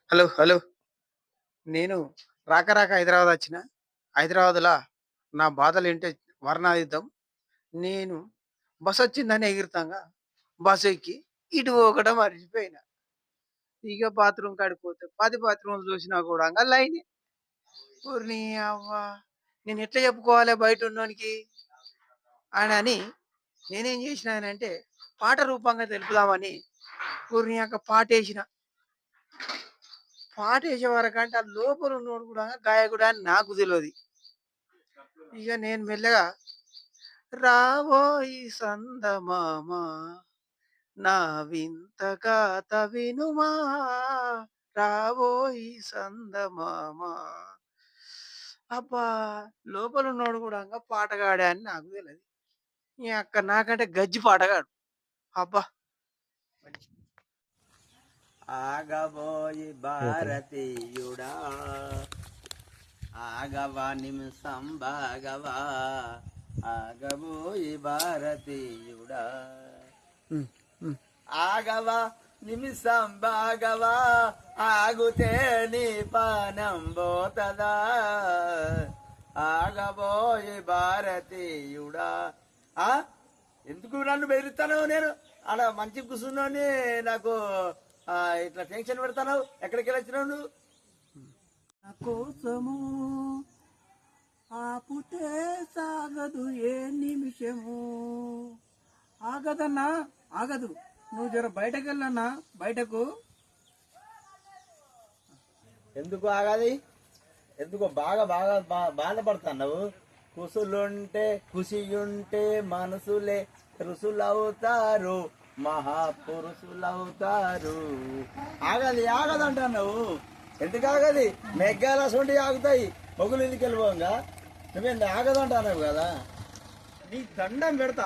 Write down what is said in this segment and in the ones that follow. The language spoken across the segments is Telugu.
హలో. హలో. నేను రాక రాక హైదరాబాద్ వచ్చిన. హైదరాబాద్‌ల నా బాధలేంటో వర్ణాతీతం. నేను బసొచ్చిందని ఎగిరితంగా బస్ ఎక్కి ఇటు పోకట మర్చిపోయినా. ఇగ బాత్రూమ్ కాడికి పోతే 10 బాత్రూమ్‌లు చూసినా గూడంగా లైనే. ఓరిని అవ్వ! నేనెట్లా చెప్పుకోవాలే బయటున్నోనికి అనని నేనేం చేసినానంటే పాట రూపంగా తెలుపుదామని ఓరిని యక్క పాటేసిన. పాటేసే వరకంటే ఆ లోపలున్నోడు గూడా గాయకుడు అని నాకు తెలవది. ఇగ నేను మెల్లగా రావోయి సందమామ నా వింత గాథ వినుమా రావోయి సందమామ అబ్బా! లోపలున్నోడు గూడంగా పాటగాడే అని నాకు తెలవది. ఈ అక్క నాకంటే గజ్జి పాటగాడు. అబ్బా! ఆగబోయి ఓకేనా? భారతీయుడా ఆగవా నిమిషం బాగవా ఆగబోయి భారతీయుడా హ్మ్. హ్మ్. ఆగవా నిమిషం బాగవా ఆగుతే నీ పానం పోతదా ఆగబోయి భారతీయుడా ఆ ఎందుకు నన్ను బెదిరిస్తాను నేను ఆడ మంచి కూర్చున్నాని నాకు ఇట్లా టెన్షన్ పెడతాను ఎక్కడికి వచ్చినావు నువ్వు నా కోసము ఆపుతే సాగదు ఏ నిమిషము ఆగదన్నా ఆగదు నువ్వు జర బయటకు వెళ్ళన్నా బయటకు ఎందుకు ఆగాది ఎందుకో బాగా బాగా బాధపడుతున్నావు కుసులుంటే ఖుషియుంటే మనసులే ఋషులవుతారు మహాపురుషులవుతారు ఆగది ఆగదంటున్నావు ఎందుకు ఆగది మెగ్గాల సొంటి ఆగుతాయి మొగులు ఎందుకు వెళ్ళిపోగా నువ్వేంది ఆగదంటున్నావు కదా నీ దండం పెడతా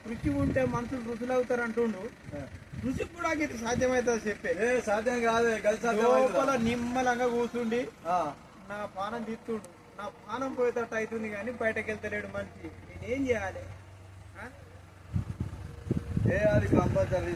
కృషి ఉంటే మనుషులు ఋషులు అవుతారు అంటుండు కృషికి కూడా ఇది సాధ్యమవుతుంది చెప్పే సాధ్యం కాదు లోపల నిమ్మలంగా కూర్చుండి నా పానం తీస్తుండు నా పానం పోయేటట్టు అవుతుంది కానీ బయటకు వెళ్తలేడు మనిషి నేనేం చేయాలి అది కంపల్సరీ